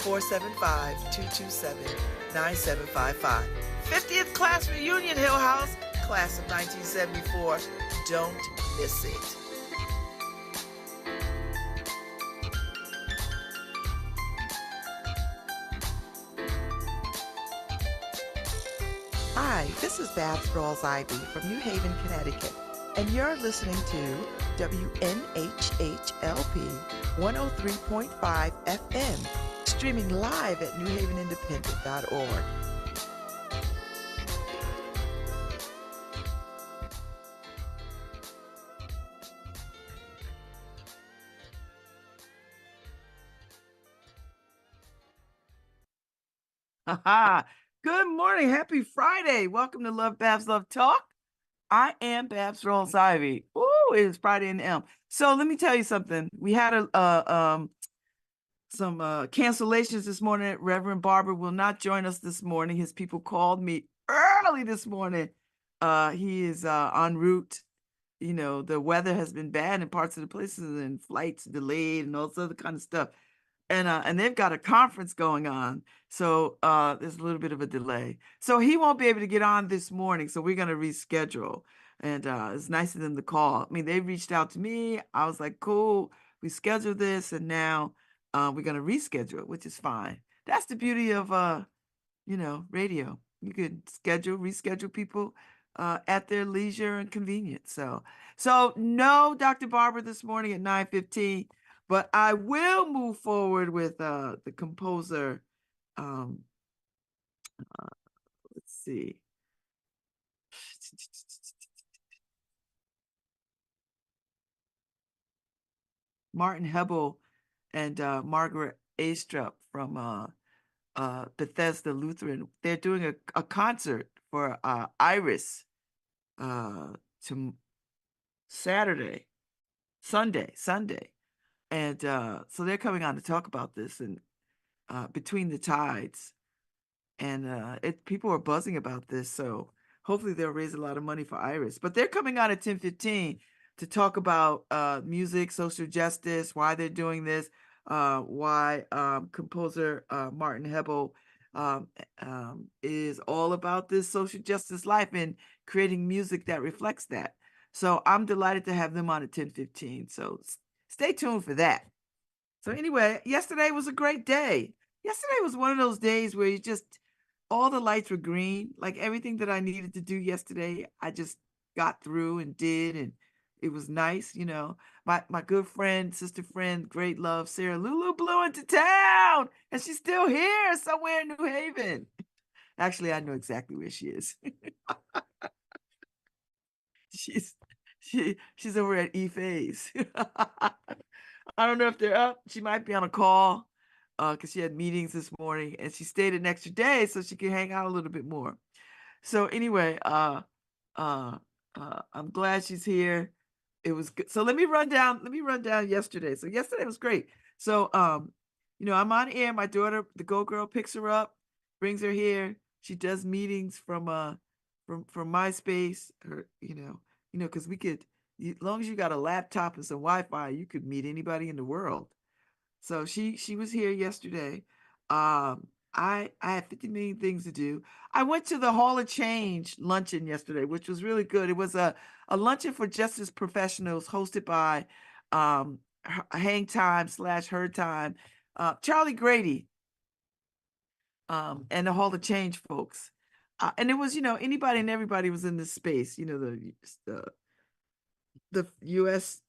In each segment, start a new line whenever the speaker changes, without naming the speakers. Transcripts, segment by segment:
475-227-9755. 50th class reunion, Hill House, class of 1974. Don't miss it. Hi, this is Babz Rawls-Ivy from New Haven, Connecticut, and you're listening to WNHHLP 103.5 FM, streaming live at newhavenindependent.org. Good morning. Happy Friday. Welcome to LoveBabz, LoveTalk. I am Babz Rawls-Ivy. Ooh, it is Friday in the M. So let me tell you something. We had some cancellations this morning. Reverend Barber will not join us this morning. His people called me early this morning. He is en route. You know, the weather has been bad in parts of the places and flights delayed and all this other kind of stuff. And they've got a conference going on. So there's a little bit of a delay. So he won't be able to get on this morning. So we're going to reschedule. And it's nice of them to call. I mean, they reached out to me. I was like, cool, we scheduled this. And now we're going to reschedule it, which is fine. That's the beauty of, radio. You could reschedule people at their leisure and convenience. So no Dr. Barber this morning at 9:15. But I will move forward with the composer. Let's see. Martin Hebel and Margaret Astrup from Bethesda Lutheran. They're doing a concert for Iris to Sunday. And so they're coming on to talk about this and Between the Tides. And people are buzzing about this. So hopefully they'll raise a lot of money for Iris. But they're coming on at 10:15 to talk about music, social justice, why they're doing this, why composer Martin Hebel is all about this social justice life and creating music that reflects that. So I'm delighted to have them on at 10:15. So stay tuned for that. So anyway, yesterday was a great day. Yesterday was one of those days where all the lights were green. Like everything that I needed to do yesterday, I just got through and did, and it was nice. You know, my good friend, sister friend, great love, Sarah Lulu blew into town, and she's still here somewhere in New Haven. Actually, I know exactly where she is. She's over at E-Phase. I don't know if they're up. She might be on a call because she had meetings this morning and she stayed an extra day so she could hang out a little bit more. So anyway, I'm glad she's here. It was good. So let me run down yesterday. So yesterday was great. So I'm on air. My daughter, the Go Girl, picks her up, brings her here. She does meetings from MySpace. Because we could, as long as you got a laptop and some Wi-Fi, you could meet anybody in the world. So she was here yesterday. I had 50 million things to do. I went to the Hall of Change luncheon yesterday, which was really good. It was a luncheon for justice professionals hosted by Hang Time / Her Time, Charlie Grady, and the Hall of Change folks. And it was, anybody and everybody was in this space. The U.S.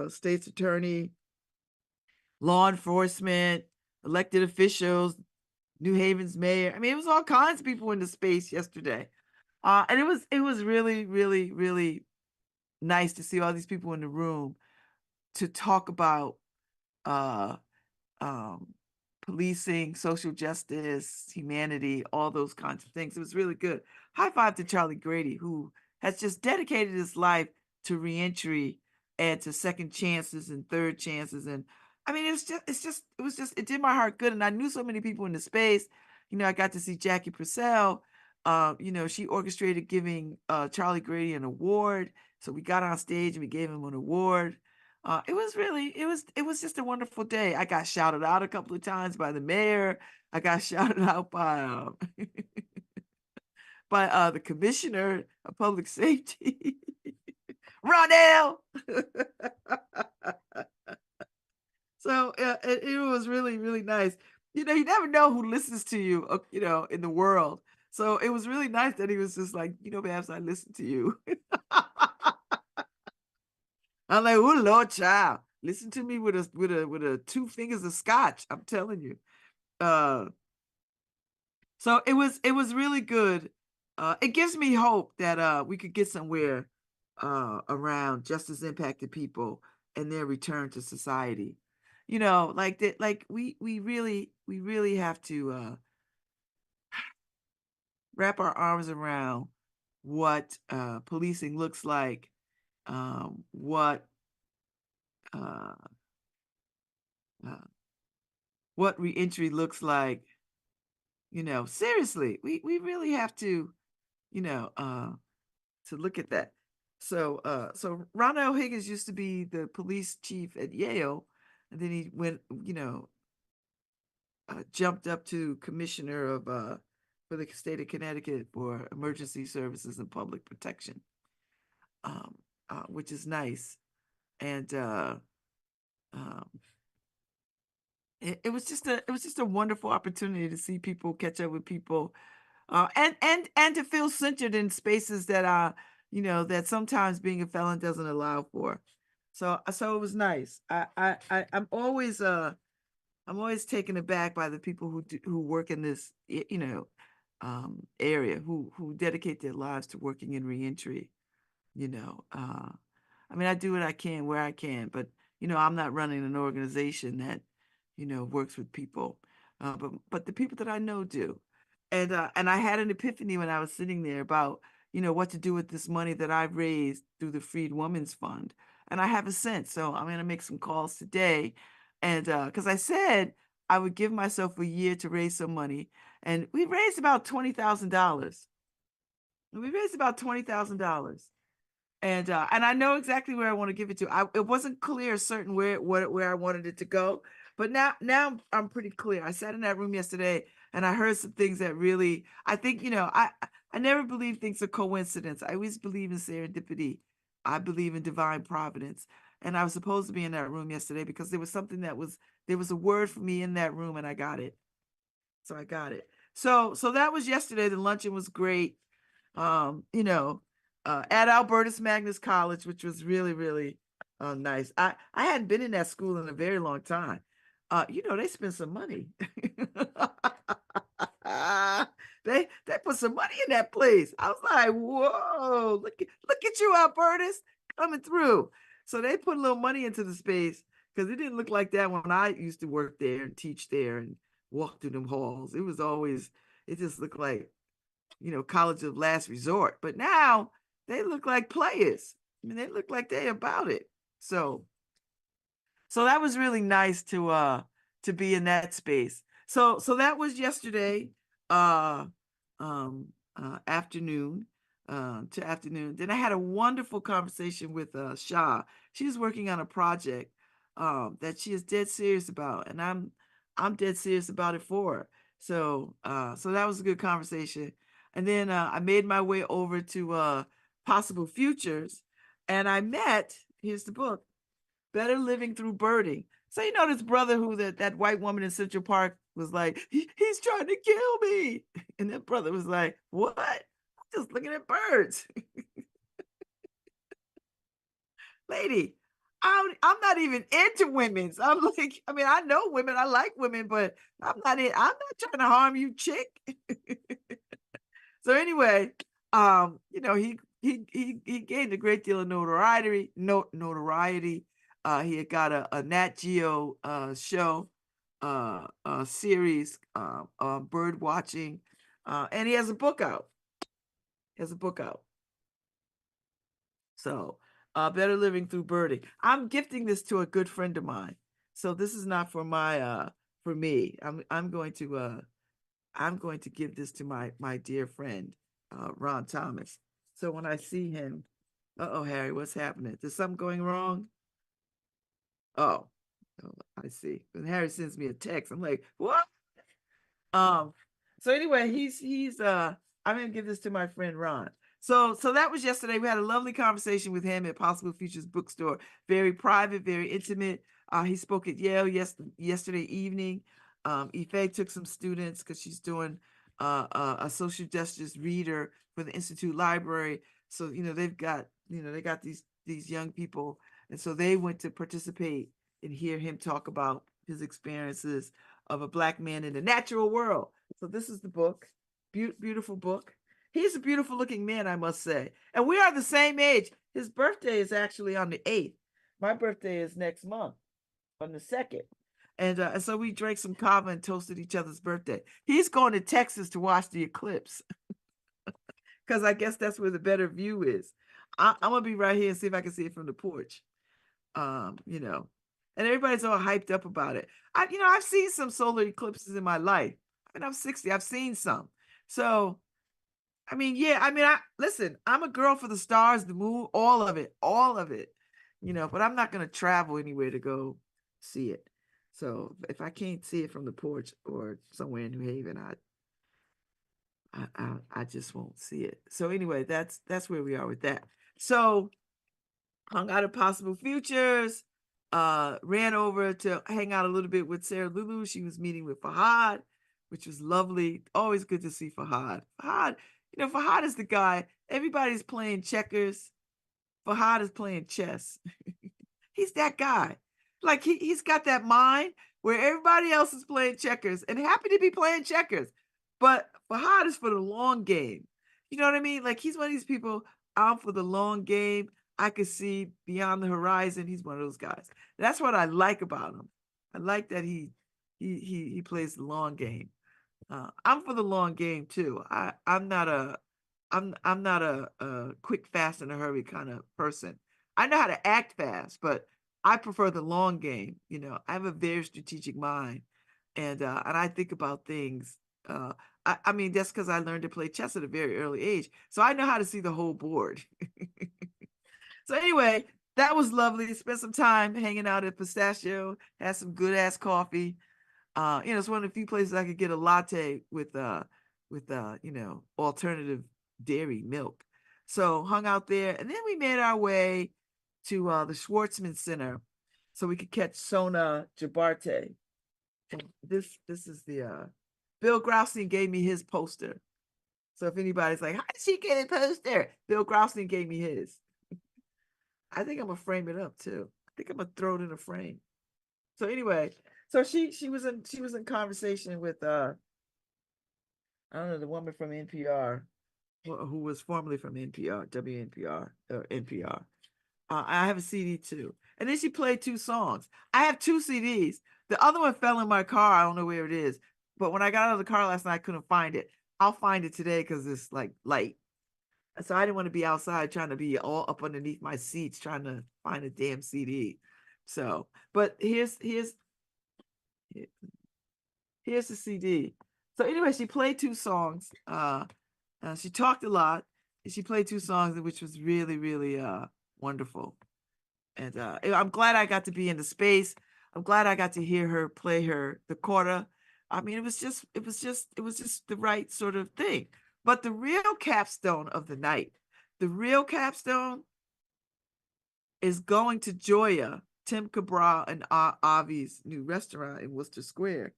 State's Attorney, law enforcement, elected officials, New Haven's mayor. I mean, it was all kinds of people in the space yesterday. And it was really, really, really nice to see all these people in the room to talk about policing, social justice, humanity, all those kinds of things. It was really good. High five to Charlie Grady, who has just dedicated his life to reentry and to second chances and third chances. And I mean, it did my heart good. And I knew so many people in the space. I got to see Jackie Purcell. She orchestrated giving Charlie Grady an award. So we got on stage and we gave him an award. It was just a wonderful day. I got shouted out a couple of times by the mayor. I got shouted out by the commissioner of public safety, Ronell. So it was really, really nice. You know, you never know who listens to you, you know, in the world. So it was really nice that he was just like, you know, Babz, I listen to you. I'm like, oh Lord, child, listen to me with a two fingers of scotch. I'm telling you. Uh, so it was really good. It gives me hope that we could get somewhere around justice impacted people and their return to society. You know, like that, like we really have to wrap our arms around what policing looks like, uh, uh, what reentry looks like. You know, seriously, we really have to, you know, to look at that. So Ronald Higgins used to be the police chief at Yale, and then he went, you know, jumped up to commissioner of for the state of Connecticut for emergency services and public protection, um, which is nice. And um, it was just a wonderful opportunity to see people, catch up with people, and to feel centered in spaces that are, you know, that sometimes being a felon doesn't allow for. So it was nice. I'm always taken aback by the people who work in this, you know, area, who dedicate their lives to working in reentry. You know, I mean, I do what I can where I can, but you know, I'm not running an organization that, you know, works with people, but the people that I know do. And I had an epiphany when I was sitting there about, you know, what to do with this money that I've raised through the Freed Women's Fund. And I have a sense, so I'm going to make some calls today, and because I said I would give myself a year to raise some money, and we raised about $20,000. We raised about $20,000, and I know exactly where I want to give it to. It wasn't clear certain where I wanted it to go, but now I'm pretty clear. I sat in that room yesterday and I heard some things that really, I think, you know, I never believe things are coincidence. I always believe in serendipity. I believe in divine providence. And I was supposed to be in that room yesterday because there was something there was a word for me in that room and I got it. So I got it. So that was yesterday. The luncheon was great. You know, at Albertus Magnus College, which was really, really nice. I hadn't been in that school in a very long time. You know, they spent some money. They put some money in that place. I was like, whoa, look at you, Albertus, coming through. So they put a little money into the space because it didn't look like that when I used to work there and teach there and walk through them halls. It was always, it just looked like, you know, college of last resort. But now they look like players. I mean, they look like they about it. So that was really nice to be in that space. So that was yesterday uh afternoon to afternoon. Then I had a wonderful conversation with Shah. She's working on a project that she is dead serious about, and I'm dead serious about it for her. So that was a good conversation. And then I made my way over to Possible Futures, and I met, here's the book, Better Living Through Birding. So you know this brother who that white woman in Central Park was like, he's trying to kill me. And that brother was like, what? I'm just looking at birds. Lady, I'm not even into women. So I'm like, I mean, I know women, I like women, but I'm not trying to harm you, chick. So anyway, you know, he gained a great deal of notoriety. He had got a Nat Geo show, series, bird watching, and he has a book out. He has a book out. So, Better Living Through Birding. I'm gifting this to a good friend of mine. So this is not for my for me. I'm going to give this to my dear friend, Ron Thomas. So when I see him, oh Harry, what's happening? Is something going wrong? Oh, oh, I see. When Harry sends me a text, I'm like, what? Um, so anyway, I'm gonna give this to my friend Ron. So that was yesterday. We had a lovely conversation with him at Possible Futures Bookstore. Very private, very intimate. He spoke at Yale yesterday evening. Ife took some students because she's doing a social justice reader for the Institute Library. So they got these young people, and so they went to participate and hear him talk about his experiences of a Black man in the natural world. So this is the book. Beautiful book. He's a beautiful looking man, I must say. And we are the same age. His birthday is actually on the 8th. My birthday is next month on the 2nd. And so we drank some kava and toasted each other's birthday. He's going to Texas to watch the eclipse because I guess that's where the better view is. I'm going to be right here and see if I can see it from the porch. You know, and everybody's all hyped up about it. I've seen some solar eclipses in my life. I mean, I'm 60. I've seen some. So, I mean, yeah, listen, I'm a girl for the stars, the moon, all of it, but I'm not going to travel anywhere to go see it. So if I can't see it from the porch or somewhere in New Haven, I just won't see it. So anyway, that's where we are with that. So hung out at Possible Futures, ran over to hang out a little bit with Sarah Lulu. She was meeting with Fahad, which was lovely. Always good to see Fahad. Fahad is the guy. Everybody's playing checkers. Fahad is playing chess. He's that guy. Like he's got that mind where everybody else is playing checkers and happy to be playing checkers. But Fahad is for the long game. You know what I mean? Like he's one of these people out for the long game. I could see beyond the horizon. He's one of those guys. That's what I like about him. I like that he plays the long game. I'm for the long game too. I'm not a quick, fast, in a hurry kind of person. I know how to act fast, but I prefer the long game. I have a very strategic mind, and I think about things. I mean, that's because I learned to play chess at a very early age, so I know how to see the whole board. So anyway, that was lovely. Spent some time hanging out at Pistachio, had some good ass coffee. It's one of the few places I could get a latte with alternative dairy milk. So hung out there, and then we made our way to the Schwartzman Center so we could catch Sona Jabarte. And this is the Bill Graustein gave me his poster. So if anybody's like, how did she get a poster? Bill Graustein gave me his. I think I'm gonna frame it up too. I think I'm gonna throw it in a frame. So anyway, so she was in conversation with I don't know, the woman from NPR who was formerly from NPR, WNPR or NPR. I have a CD too. And then she played 2 songs. I have 2 CDs. The other one fell in my car. I don't know where it is. But when I got out of the car last night, I couldn't find it. I'll find it today because it's like light. So I didn't want to be outside trying to be all up underneath my seats trying to find a damn CD. So, but here's the CD. So anyway, she played 2 songs. She talked a lot. And she played 2 songs, which was really, really wonderful. And I'm glad I got to be in the space. I'm glad I got to hear her play the quarter. I mean, it was just the right sort of thing. But the real capstone of the night, the real capstone is going to Joya, Tim Cabral and Avi's new restaurant in Worcester Square.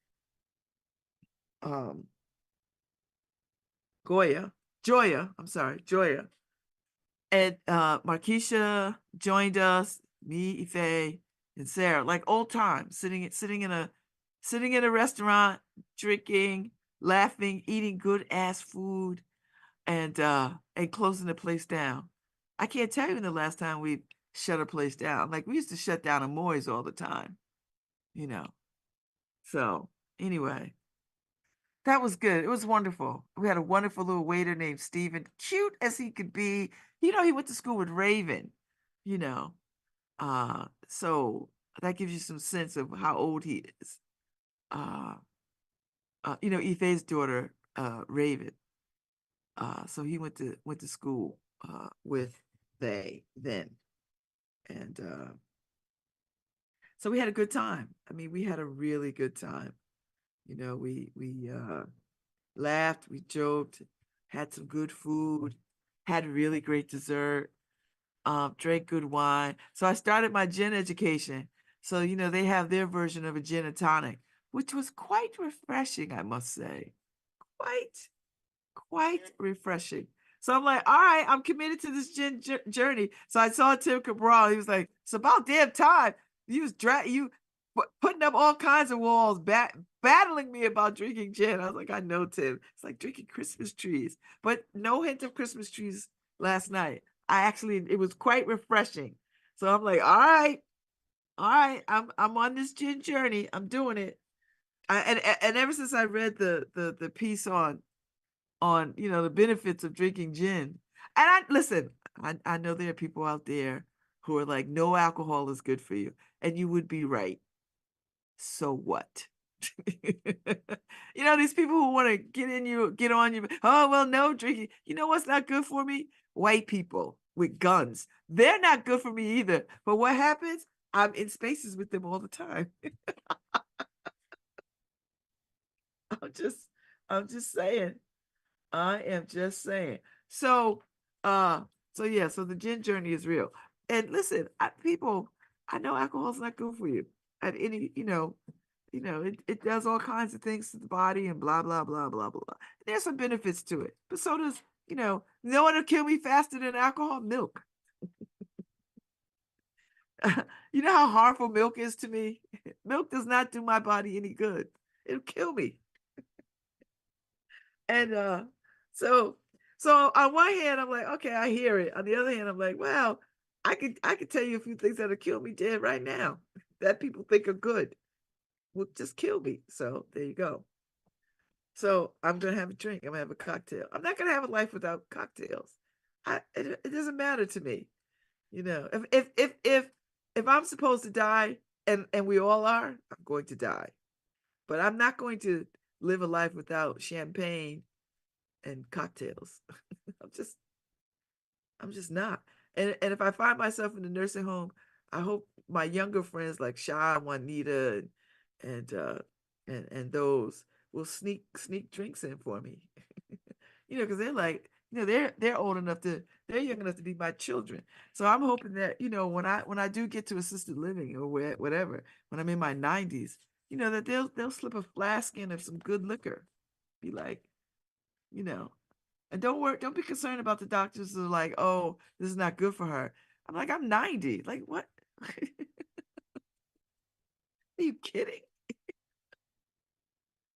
Joya. And Markeisha joined us, me, Ife, and Sarah, like old times, sitting in a restaurant, drinking, laughing, eating good ass food, and closing the place down. I can't tell you when the last time we shut a place down. Like we used to shut down Amoy's all the time, you know. So anyway, that was good. It was wonderful. We had a wonderful little waiter named Steven, cute as he could be. He went to school with Raven, you know. So that gives you some sense of how old he is. Ife's daughter, Raven. So he went to school with they then. And So we had a good time. I mean, we had a really good time. You know, we laughed, we joked, had some good food, had really great dessert, drank good wine. So I started my gin education. So, you know, they have their version of a gin and tonic, which was quite refreshing, I must say. Quite, quite refreshing. So I'm like, all right, I'm committed to this gin journey. So I saw Tim Cabral. He was like, it's about damn time. You was putting up all kinds of walls, battling me about drinking gin. I was like, I know, Tim. It's like drinking Christmas trees, but no hint of Christmas trees last night. It was quite refreshing. So I'm like, all right, I'm on this gin journey. I'm doing it. And ever since I read the piece on you know the benefits of drinking gin, and I listen, I know there are people out there who are like, no alcohol is good for you, and you would be right. So what? You know, these people who want to get on you. Oh, well, no drinking. You know what's not good for me? White people with guns. They're not good for me either. But what happens? I'm in spaces with them all the time. I'm just, I'm just saying. I am just saying. So, uh, so yeah, so the gin journey is real. And listen, I know alcohol's not good for you. At any, it does all kinds of things to the body and blah, blah, blah, blah, blah. There's some benefits to it. But so does, no one will kill me faster than alcohol, milk. You know how harmful milk is to me? Milk does not do my body any good. It'll kill me. And so so on one hand, I'm like, okay, I hear it. On the other hand, I'm like, well, I could tell you a few things that'll kill me dead right now that people think are good. Will just kill me. So there you go. So I'm gonna have a drink. I'm gonna have a cocktail. I'm not gonna have a life without cocktails. It doesn't matter to me. You know, if I'm supposed to die, and we all are, I'm going to die. But I'm not going to live a life without champagne and cocktails. I'm just I'm just not. And if I find myself in a nursing home, I hope my younger friends like Sha, Juanita, and uh and those will sneak drinks in for me. Because they're like, they're old enough they're young enough to be my children. So I'm hoping that, when I do get to assisted living or whatever, when I'm in my 90s, that they'll slip a flask in of some good liquor. Be like, you know, and don't be concerned about the doctors who are like, oh, this is not good for her. I'm like, I'm 90. Like, what? Are you kidding?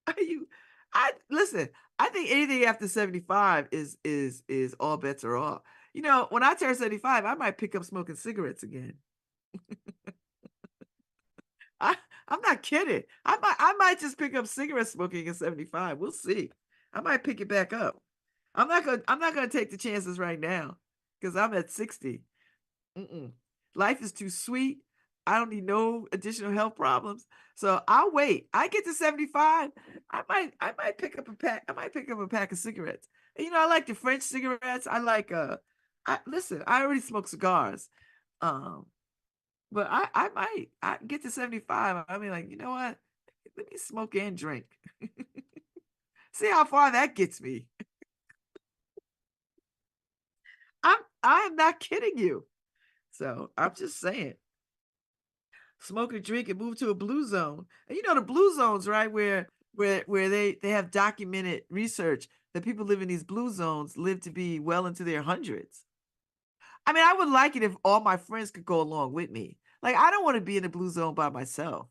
Are you I listen, I think anything after 75 is all bets are off. When I turn 75, I might pick up smoking cigarettes again. I I'm not kidding. I might just pick up cigarette smoking at 75. We'll see. I might pick it back up. I'm not gonna take the chances right now because I'm at 60. Mm-mm. Life is too sweet. I don't need no additional health problems. So I'll wait. I get to 75. I might pick up a pack. I might pick up a pack of cigarettes. And, I like the French cigarettes. I like listen, I already smoke cigars. Um, but I get to 75. I mean, like, you know what? Let me smoke and drink. See how far that gets me. I am not kidding you. So I'm just saying. Smoke and drink and move to a blue zone. And the blue zones, right? Where they have documented research that people live in these blue zones live to be well into their hundreds. I mean, I would like it if all my friends could go along with me. Like, I don't want to be in a blue zone by myself.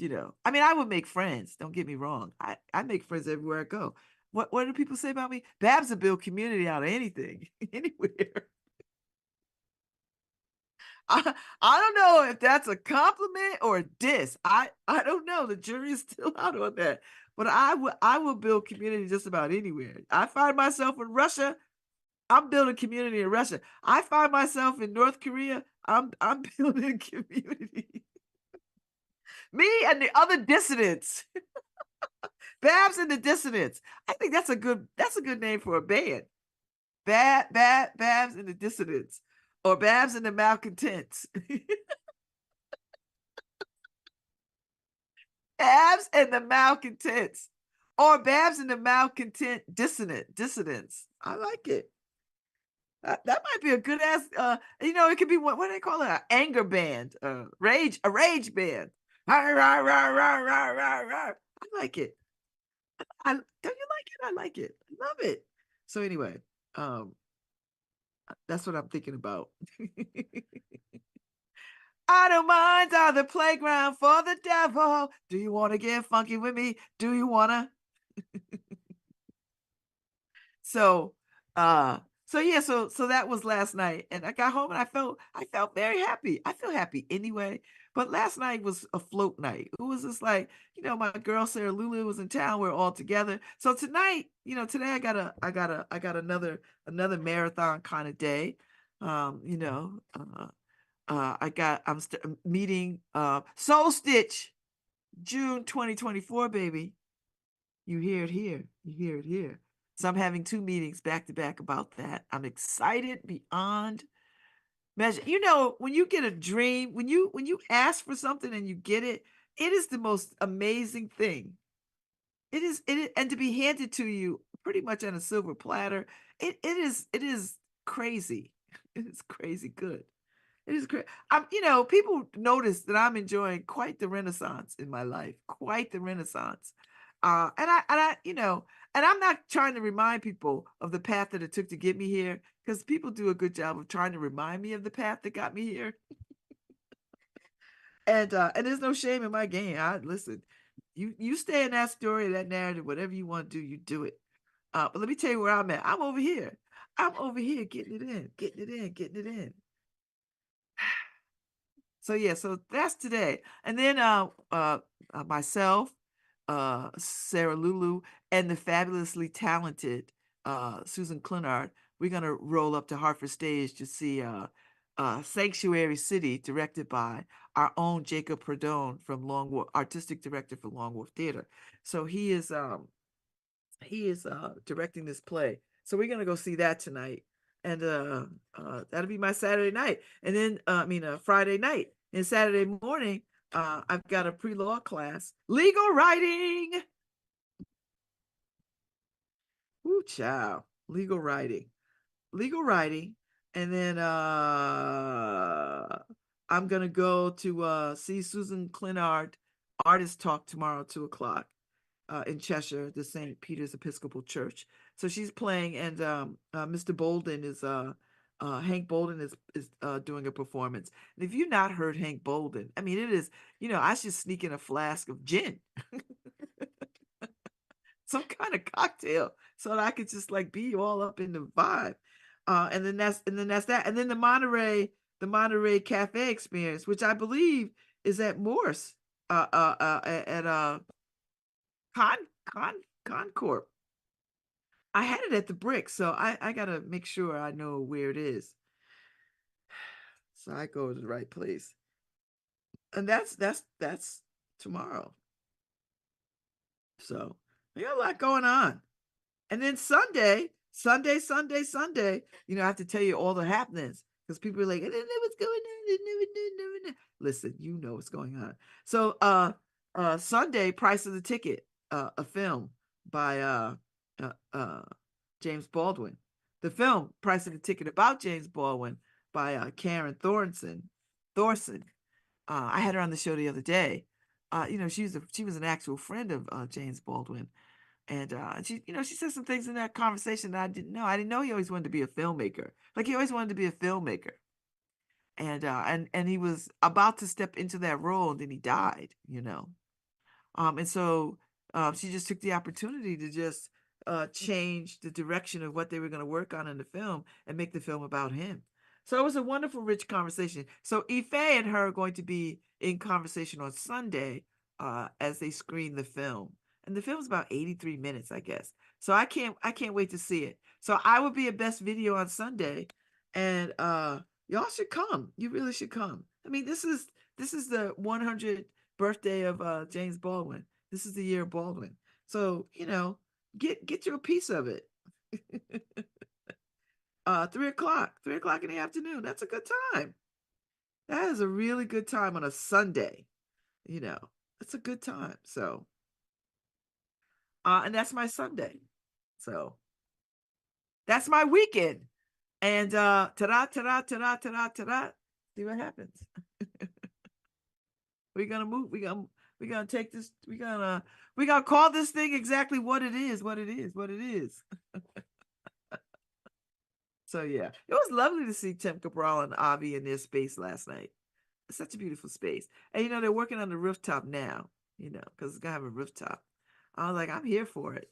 I mean, I would make friends. Don't get me wrong. I make friends everywhere I go. What do people say about me? Babz will build community out of anything, anywhere. I don't know if that's a compliment or a diss. I don't know. The jury is still out on that. But I will build community just about anywhere. I find myself in Russia, I'm building community in Russia. I find myself in North Korea, I'm building community. Me and the other dissidents. Babz and the dissidents. I think that's a good name for a band. Babz and the dissidents. Or Babz and the malcontents. Babz and the Malcontents, or Babz and the Malcontent dissidents. I like it. That might be a good ass. It could be what do they call it? An anger band, a rage band. Rah, rah, rah, rah, rah, rah, rah. I like it. Don't you like it? I like it. I love it. So anyway, um, that's what I'm thinking about. Idle minds are the playground for the devil. Do you want to get funky with me? Do you wanna? So, uh, so that was last night, and I got home and I felt very happy. I feel happy anyway, but last night was a float night. It was just like, my girl Sarah Lulu was in town. We're all together. So tonight, today I got another marathon kind of day. Um, you know, uh, I'm meeting Soul Stitch June 2024, baby. You hear it here. You hear it here. So I'm having two meetings back to back about that. I'm excited beyond measure. When you get a dream, when you ask for something and you get it, it is the most amazing thing. And to be handed to you pretty much on a silver platter, it is crazy. It is crazy good. It is great. People notice that I'm enjoying quite the renaissance in my life, quite the renaissance. And I'm not trying to remind people of the path that it took to get me here, because people do a good job of trying to remind me of the path that got me here. And there's no shame in my game. I listen. You stay in that story, that narrative, whatever you want to do, you do it. But let me tell you where I'm at. I'm over here. I'm over here getting it in, getting it in, getting it in. So yeah, so that's today. And then myself, Sarah Lulu, and the fabulously talented Susan Clinard, we're gonna roll up to Hartford Stage to see Sanctuary City, directed by our own Jacob Perdone from Long Wharf, artistic director for Long Wharf Theater. So he is directing this play. So we're gonna go see that tonight. And that'll be my Saturday night. And then Friday night. And Saturday morning, I've got a pre-law class, legal writing. Ooh, child, legal writing. And then I'm gonna go to see Susan Clinard artist talk tomorrow, 2 o'clock. In Cheshire, the St. Peter's Episcopal Church. So she's playing, and Mr. Bolden is Hank Bolden is doing a performance. And if you've not heard Hank Bolden, I mean, it is, I should sneak in a flask of gin, some kind of cocktail, so that I could just like be all up in the vibe. And then that's that. And then the Monterey Cafe experience, which I believe is at Morse, at Con Con Concorp. I had it at the Brick, so I gotta make sure I know where it is, so I go to the right place. And that's tomorrow. So we got a lot going on. And then Sunday, I have to tell you all the happenings, because people are like, I didn't know what's going on. I never know. Listen, you know what's going on. So Sunday, Price of the Ticket, a film by uh, uh, James Baldwin. The film Price of the Ticket, about James Baldwin, by Karen Thorson. I had her on the show the other day. She was an actual friend of James Baldwin, and she said some things in that conversation that I didn't know. I didn't know he always wanted to be a filmmaker. Like, he always wanted to be a filmmaker, and he was about to step into that role, and then he died. And so she just took the opportunity to just change the direction of what they were going to work on in the film and make the film about him. So it was a wonderful, rich conversation. So Ife and her are going to be in conversation on Sunday as they screen the film. And the film's about 83 minutes, I guess. So I can't wait to see it. So I will be at Best Video on Sunday, and y'all should come. You really should come. I mean, this is the 100th birthday of James Baldwin. This is the year of Baldwin. So, get you a piece of it. 3 o'clock in the afternoon. That's a good time. That is a really good time on a Sunday. You know, it's a good time. So, and that's my Sunday. So that's my weekend. And ta-da, ta-da, ta-da, ta-da, ta-da. See what happens. We're gonna move. We're gonna take this. We're gonna call this thing exactly what it is. What it is. What it is. So yeah, it was lovely to see Tim Cabral and Avi in their space last night. It's such a beautiful space, and they're working on the rooftop now. Because it's gonna have a rooftop. I was like, I'm here for it.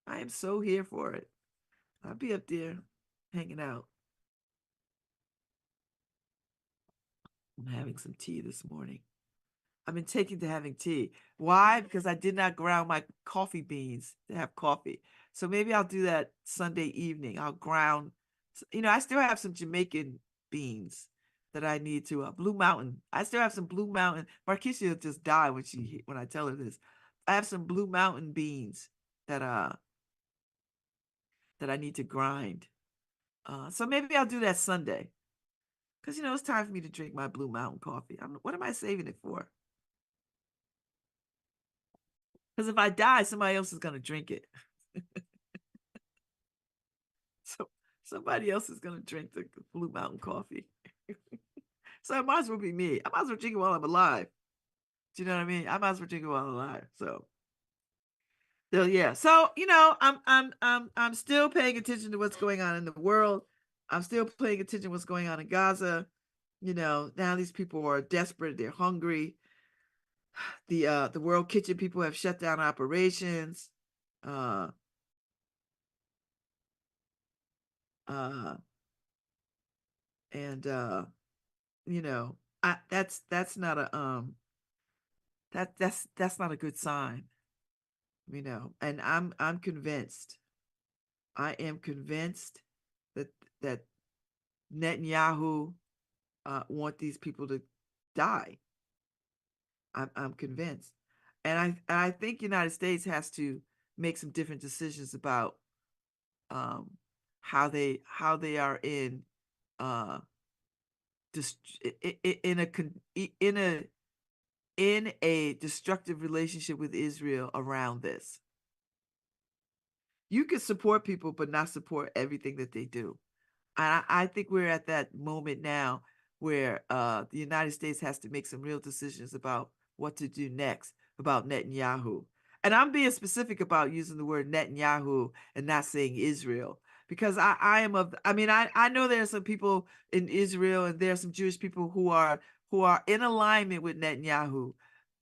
I am so here for it. I'll be up there hanging out. I'm having some tea this morning. I've been taking to having tea. Why? Because I did not ground my coffee beans to have coffee. So maybe I'll do that Sunday evening. I'll ground, I still have some Jamaican beans that I need to, Blue Mountain. I still have some Blue Mountain. Marquisha will just die when I tell her this. I have some Blue Mountain beans that I need to grind. So maybe I'll do that Sunday. Because, it's time for me to drink my Blue Mountain coffee. What am I saving it for? Because if I die, somebody else is going to drink it. So somebody else is going to drink the Blue Mountain coffee. So it might as well be me. I might as well drink it while I'm alive. Do you know what I mean? I might as well drink it while I'm alive. So yeah. So, I'm still paying attention to what's going on in the world. I'm still paying attention to what's going on in Gaza. Now these people are desperate. They're hungry. The World Kitchen people have shut down operations. And that's not a that's not a good sign. And I'm convinced. I am convinced that Netanyahu want these people to die. I'm convinced, and I think the United States has to make some different decisions about how they are in in a destructive relationship with Israel around this. You can support people, but not support everything that they do. And I think we're at that moment now where the United States has to make some real decisions about what to do next about Netanyahu. And I'm being specific about using the word Netanyahu and not saying Israel, because I know there are some people in Israel and there are some Jewish people who are in alignment with Netanyahu.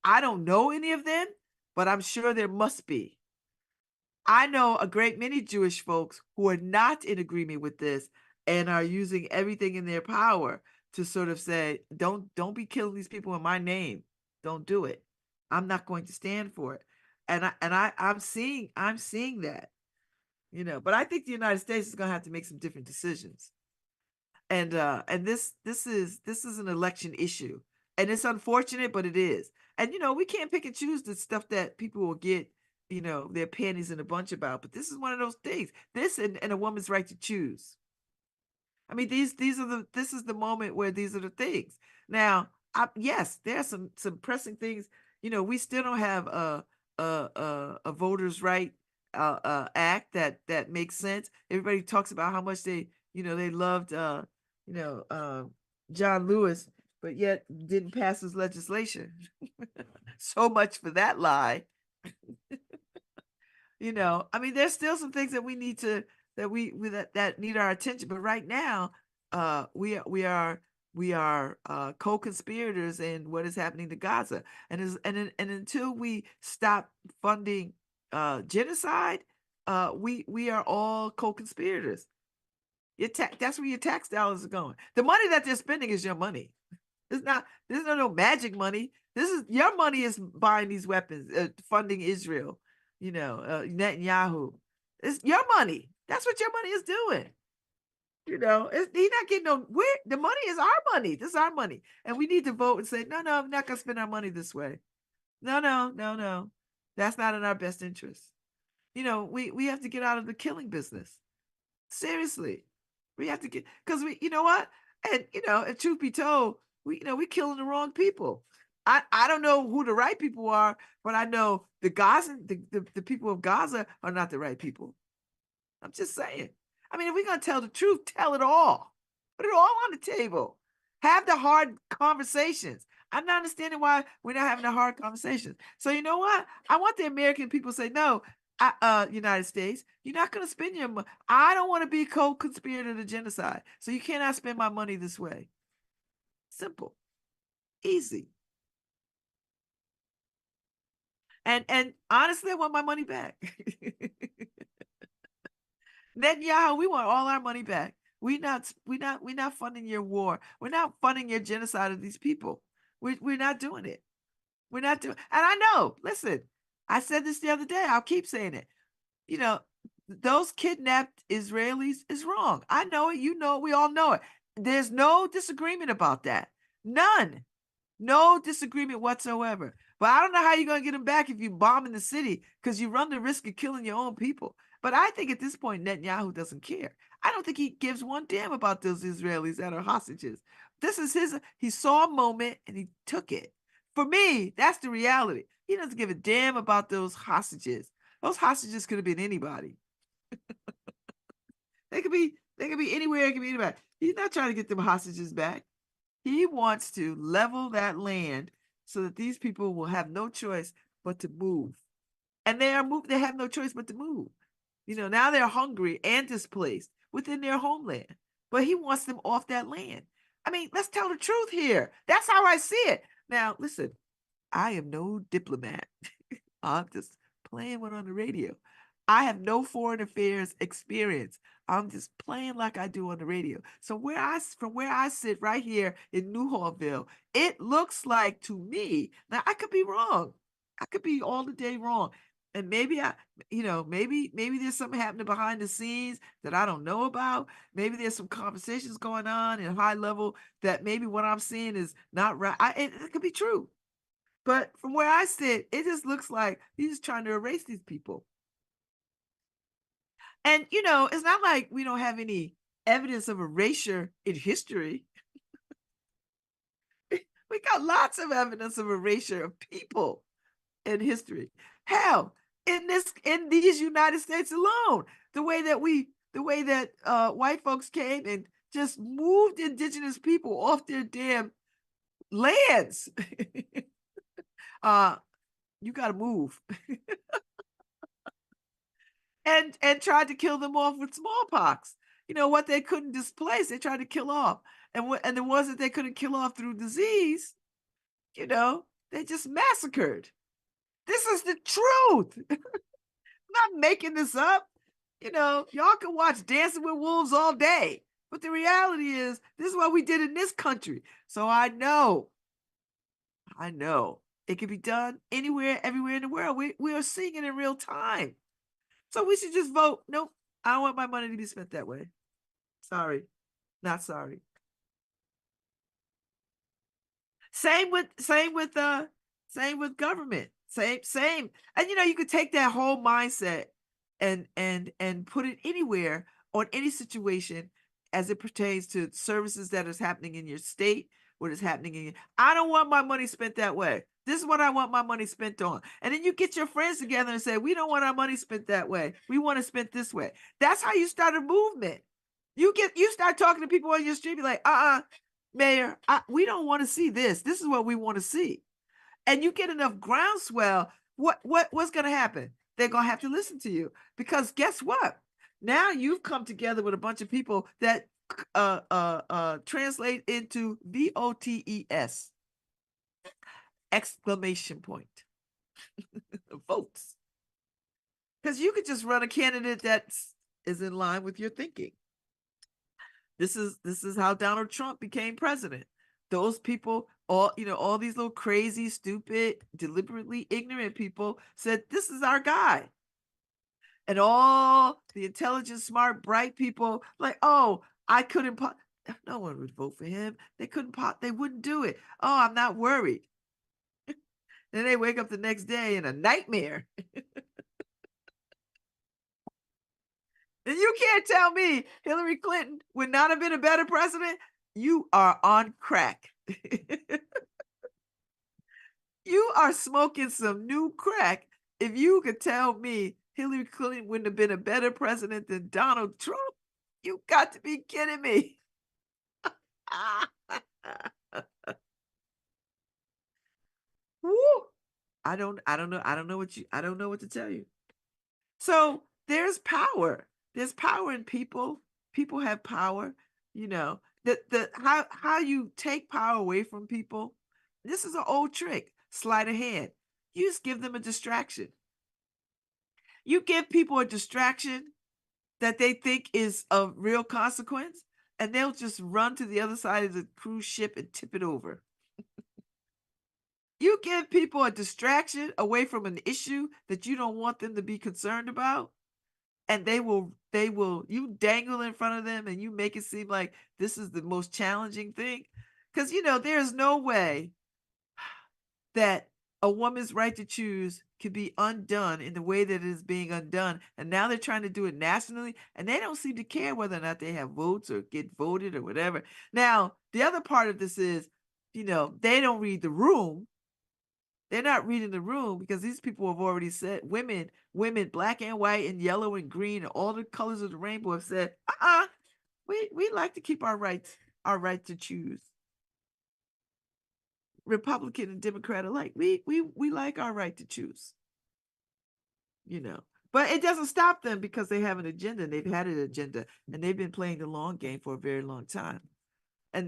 I don't know any of them, but I'm sure there must be. I know a great many Jewish folks who are not in agreement with this and are using everything in their power to sort of say, don't be killing these people in my name. Don't do it. I'm not going to stand for it. And I'm seeing that, but I think the United States is going to have to make some different decisions. And this is an election issue. And it's unfortunate, but it is. And we can't pick and choose the stuff that people will get their panties in a bunch about, but this is one of those things. This and a woman's right to choose. I mean, this is the moment where these are the things. Now, yes, there are some pressing things. We still don't have a voters' right act that makes sense. Everybody talks about how much they loved John Lewis, but yet didn't pass his legislation. So much for that lie. There's still some things that we need to that need our attention. But right now, we are co-conspirators in what is happening to Gaza, and until we stop funding genocide, we are all co-conspirators. That's where your tax dollars are going. The money that they're spending is your money. There's no magic money. This is your money is buying these weapons, funding Israel. Netanyahu. It's your money. That's what your money is doing. He's not getting the money is our money. This is our money. And we need to vote and say, no, I'm not going to spend our money this way. No. That's not in our best interest. We have to get out of the killing business. Seriously. We have to because you know what? And, if truth be told, we're killing the wrong people. I don't know who the right people are, but I know the Gaza, the people of Gaza are not the right people. I'm just saying. I mean, if we're gonna tell the truth, tell it all. Put it all on the table. Have the hard conversations. I'm not understanding why we're not having the hard conversations. So you know what? I want the American people to say, no, United States, you're not gonna spend your money. I don't want to be co-conspirator to genocide. So you cannot spend my money this way. Simple. Easy. And honestly, I want my money back. Netanyahu, we want all our money back. We're not funding your war. We're not funding your genocide of these people. We're not doing it. We're not doing. And I know. Listen, I said this the other day. I'll keep saying it. You know, those kidnapped Israelis is wrong. I know it. You know it. We all know it. There's no disagreement about that. None. No disagreement whatsoever. But I don't know how you're going to get them back if you bomb in the city because you run the risk of killing your own people. But I think at this point, Netanyahu doesn't care. I don't think he gives one damn about those Israelis that are hostages. This is he saw a moment and he took it. For me, that's the reality. He doesn't give a damn about those hostages. Those hostages could have been anybody. They could be anywhere, it could be anybody. He's not trying to get them hostages back. He wants to level that land so that these people will have no choice but to move. And they have no choice but to move. Now they're hungry and displaced within their homeland. But he wants them off that land. I mean, let's tell the truth here. That's how I see it. Now, listen, I am no diplomat. I'm just playing one on the radio. I have no foreign affairs experience. I'm just playing like I do on the radio. So from where I sit right here in Newhallville, it looks like to me, now I could be wrong. I could be all the day wrong. And maybe maybe there's something happening behind the scenes that I don't know about. Maybe there's some conversations going on in high level that maybe what I'm seeing is not right. It could be true. But from where I sit, it just looks like he's trying to erase these people. And, it's not like we don't have any evidence of erasure in history. We got lots of evidence of erasure of people in history. Hell, in these United States alone, the way that white folks came and just moved indigenous people off their damn lands. You got to move. and tried to kill them off with smallpox. What they couldn't displace, they tried to kill off. And the ones that they couldn't kill off through disease, they just massacred. This is the truth. I'm not making this up. Y'all can watch Dancing with Wolves all day. But the reality is, this is what we did in this country. So I know it can be done anywhere, everywhere in the world. We are seeing it in real time. So we should just vote. Nope. I don't want my money to be spent that way. Sorry. Not sorry. Same with government. Same. And you could take that whole mindset and put it anywhere on any situation as it pertains to services that is happening in your state, what is happening in I don't want my money spent that way. This is what I want my money spent on. And then you get your friends together and say, we don't want our money spent that way. We want it spent this way. That's how you start a movement. You start talking to people on your street, be like, Mayor, we don't want to see this. This is what we want to see. And you get enough groundswell, what's going to happen? They're going to have to listen to you. Because guess what? Now you've come together with a bunch of people that translate into VOTES. Exclamation point. Votes. Because you could just run a candidate that is in line with your thinking. This is how Donald Trump became president. Those people, all these little crazy, stupid, deliberately ignorant people said, this is our guy. And all the intelligent, smart, bright people like, oh, I couldn't, no one would vote for him. They wouldn't do it. Oh, I'm not worried. Then they wake up the next day in a nightmare. And you can't tell me Hillary Clinton would not have been a better president. You are on crack. You are smoking some new crack if you could tell me Hillary Clinton wouldn't have been a better president than Donald Trump. You got to be kidding me. Woo! I don't know what to tell you. So there's power. There's power in people. People have power. You know, how you take power away from people. This is an old trick. Sleight of hand. You just give them a distraction. You give people a distraction that they think is of real consequence, and they'll just run to the other side of the cruise ship and tip it over. You give people a distraction away from an issue that you don't want them to be concerned about, and they will you dangle in front of them and you make it seem like this is the most challenging thing. Because there's no way that a woman's right to choose could be undone in the way that it is being undone. And now they're trying to do it nationally, and they don't seem to care whether or not they have votes or get voted or whatever. Now, the other part of this is, they don't read the room. They're not reading the room because these people have already said, women, black and white and yellow and green and all the colors of the rainbow have said, we like to keep our right to choose. Republican and Democrat alike, we like our right to choose. But it doesn't stop them because they have an agenda. And they've had an agenda, and they've been playing the long game for a very long time. And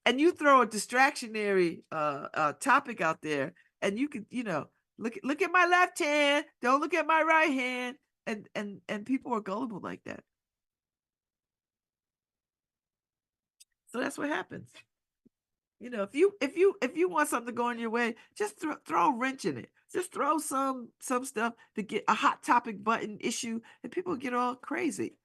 you throw a distractionary topic out there, and you could look at my left hand, don't look at my right hand, and people are gullible like that. So that's what happens. If you want something going your way, just throw a wrench in it. Just throw some stuff to get a hot topic button issue, and people get all crazy.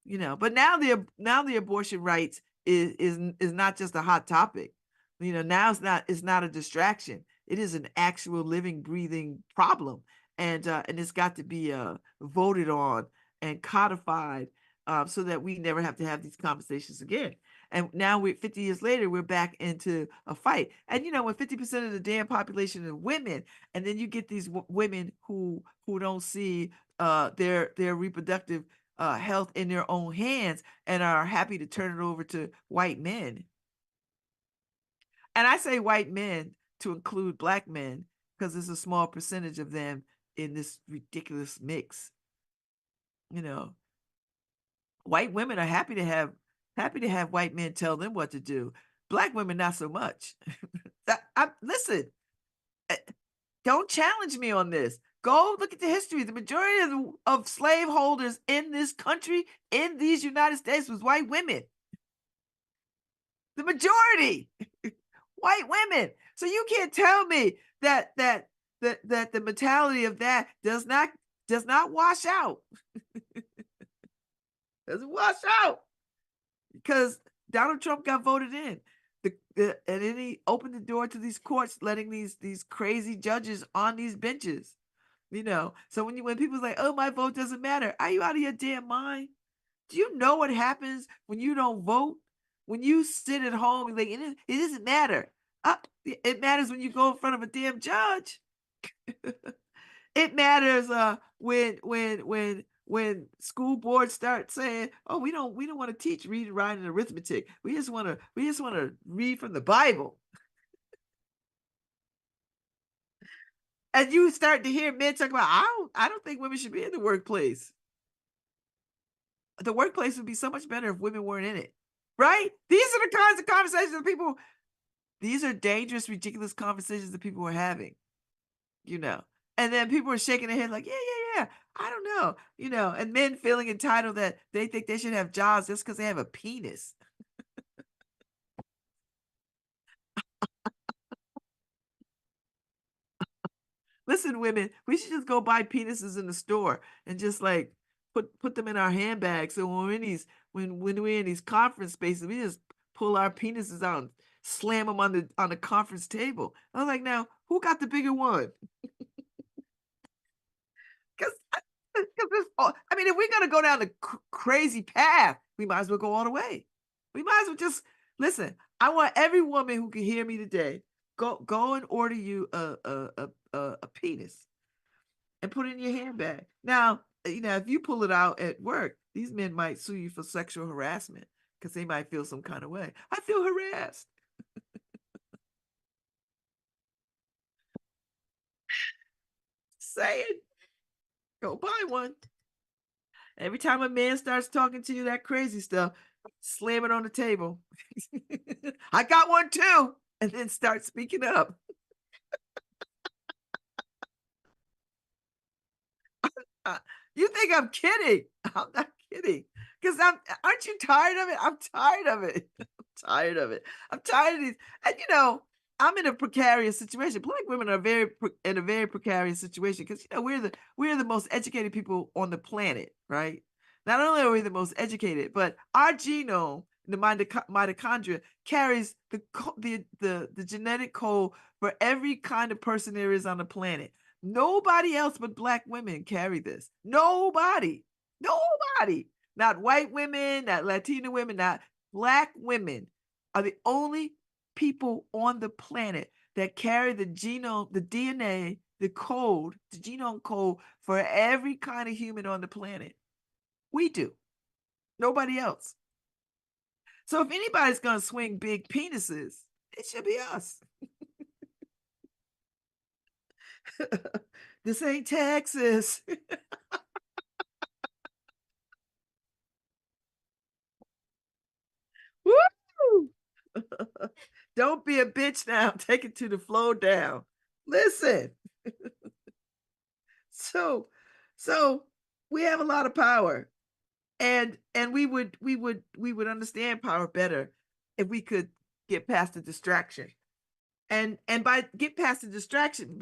But now the abortion rights is not just a hot topic. Now it's not a distraction. It is an actual living, breathing problem, and it's got to be voted on and codified so that we never have to have these conversations again. And now 50 years later, we're back into a fight. And when 50% of the damn population is women, and then you get these women who don't see their reproductive health in their own hands and are happy to turn it over to white men. And I say white men to include black men because there's a small percentage of them in this ridiculous mix. White women are happy to have white men tell them what to do. Black women, not so much. Listen, don't challenge me on this. Go look at the history. The majority of slaveholders in this country, in these United States, was white women. The majority, white women. So you can't tell me that the mentality of that does not wash out. Doesn't wash out. Because Donald Trump got voted in, and then he opened the door to these courts, letting these crazy judges on these benches. So when people's like, "Oh, my vote doesn't matter," are you out of your damn mind? Do you know what happens when you don't vote? When you sit at home, like it doesn't matter. It matters when you go in front of a damn judge. It matters when school boards start saying, "Oh, we don't want to teach reading, writing, and arithmetic. We just want to read from the Bible." And you start to hear men talk about, I don't think women should be in the workplace. The workplace would be so much better if women weren't in it, right? These are the kinds of conversations that people. These are dangerous, ridiculous conversations that people are having. And then people are shaking their head like, yeah, I don't know, and men feeling entitled that they think they should have jobs just because they have a penis. Listen, women, we should just go buy penises in the store and just like put them in our handbags. So when we're in these conference spaces, we just pull our penises out and slam them on the conference table. I was like, now who got the bigger one? Because if we're gonna go down the crazy path, we might as well go all the way. We might as well just listen. I want every woman who can hear me today go and order you a penis and put it in your handbag. Now, if you pull it out at work, these men might sue you for sexual harassment because they might feel some kind of way. I feel harassed. Say it. Go buy one. Every time a man starts talking to you that crazy stuff, slam it on the table. I got one too. And then start speaking up. You think I'm kidding? I'm not kidding. Because aren't you tired of it? I'm tired of it. I'm tired of it. I'm tired of these. And I'm in a precarious situation. Black women are in a very precarious situation because we're the most educated people on the planet, right? Not only are we the most educated, but our genome, the mitochondria, carries the genetic code for every kind of person there is on the planet. Nobody else but Black women carry this. Nobody. Nobody. Not white women, not Latina women, not Black women are the only people on the planet that carry the genome, the DNA, the genome code for every kind of human on the planet. We do. Nobody else. So if anybody's going to swing big penises, it should be us. This ain't Texas. Woo! Don't be a bitch now. Take it to the floor down. Listen. So we have a lot of power. And we would understand power better if we could get past the distraction. And by get past the distraction,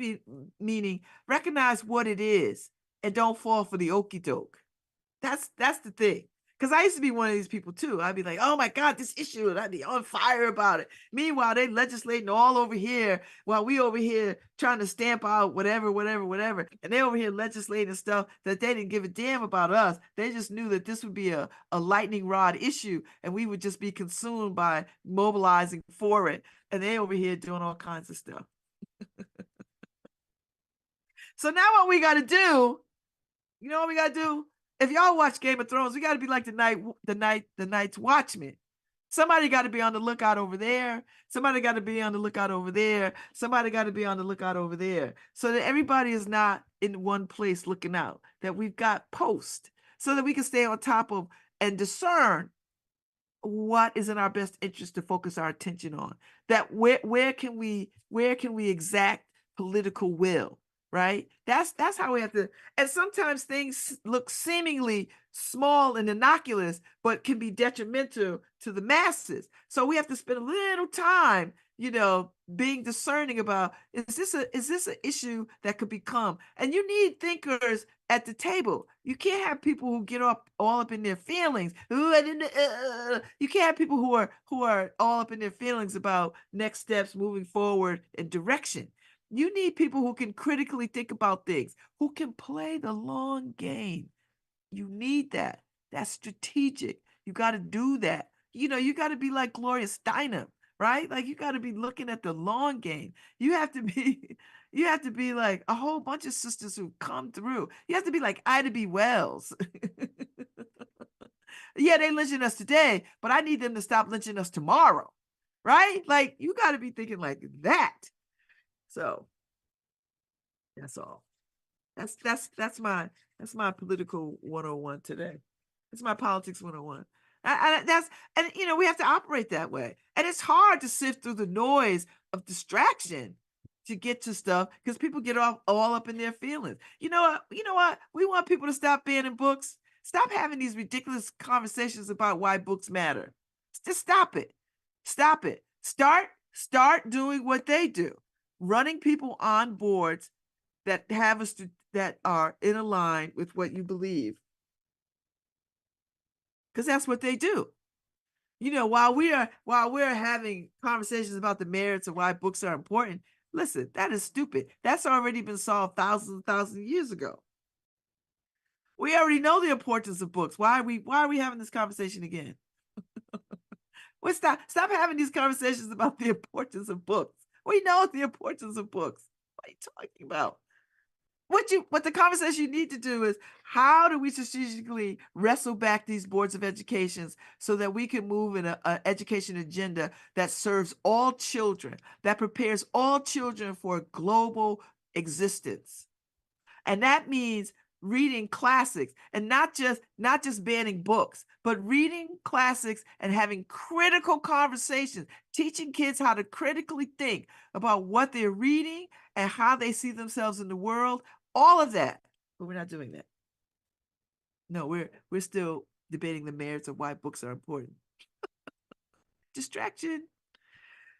meaning recognize what it is and don't fall for the okey doke. That's the thing. Because I used to be one of these people too. I'd be like, oh my God, this issue, and I'd be on fire about it. Meanwhile, they legislating all over here while we over here trying to stamp out whatever. And they over here legislating stuff that they didn't give a damn about us. They just knew that this would be a lightning rod issue and we would just be consumed by mobilizing for it. And they over here doing all kinds of stuff. So now what we got to do, you know what we got to do? If y'all watch Game of Thrones, we got to be like the Night's Watchman. Somebody got to be on the lookout over there. Somebody got to be on the lookout over there. Somebody got to be on the lookout over there. So that everybody is not in one place looking out. That we've got posts so that we can stay on top of and discern what is in our best interest to focus our attention on. That where can we exact political will? Right? That's how we have to. And sometimes things look seemingly small and innocuous, but can be detrimental to the masses. So we have to spend a little time, being discerning about, is this an issue that could become? And you need thinkers at the table. You can't have people who get all up in their feelings. You can't have people who are all up in their feelings about next steps, moving forward, and direction. You need people who can critically think about things, who can play the long game. You need that. That's strategic. You got to do that. You got to be like Gloria Steinem, right? Like you got to be looking at the long game. You have to be like a whole bunch of sisters who come through. You have to be like Ida B. Wells. Yeah, they lynching us today, but I need them to stop lynching us tomorrow, right? Like you got to be thinking like that. So that's all. That's my political 101 today. It's my politics 101. And we have to operate that way. And it's hard to sift through the noise of distraction to get to stuff because people get all up in their feelings. You know what? We want people to stop banning books. Stop having these ridiculous conversations about why books matter. Just stop it. Stop it. Start doing what they do. Running people on boards that that are in a line with what you believe, because that's what they do. While we're having conversations about the merits of why books are important, listen, that is stupid. That's already been solved thousands and thousands of years ago. We already know the importance of books. Why are we having this conversation again? Stop having these conversations about the importance of books. We know the importance of books. What are you talking about? What the conversation you need to do is, how do we strategically wrestle back these boards of educations so that we can move in an education agenda that serves all children, that prepares all children for a global existence? And that means reading classics, and not just banning books, but reading classics and having critical conversations, teaching kids how to critically think about what they're reading and how they see themselves in the world, all of that. But we're not doing that. No, we're still debating the merits of why books are important. Distraction.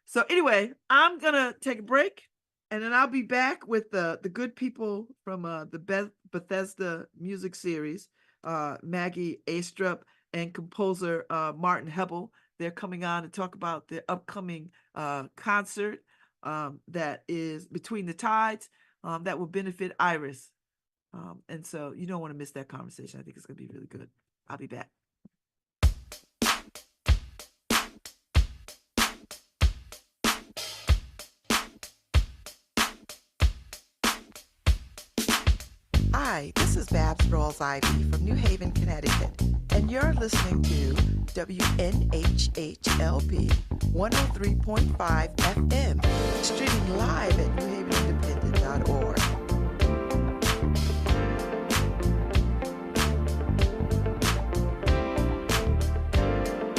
So anyway, I'm gonna take a break, and then I'll be back with the good people from the Bethesda music series, Maggie Astrup and composer Martin Hebel. They're coming on to talk about the upcoming concert that is Between the Tides, that will benefit Iris. And so you don't want to miss that conversation. I think it's going to be really good. I'll be back. Hi, this is Babz Rawls-Ivy from New Haven, Connecticut, and you're listening to WNHHLP 103.5 FM, streaming live at New Haven Independent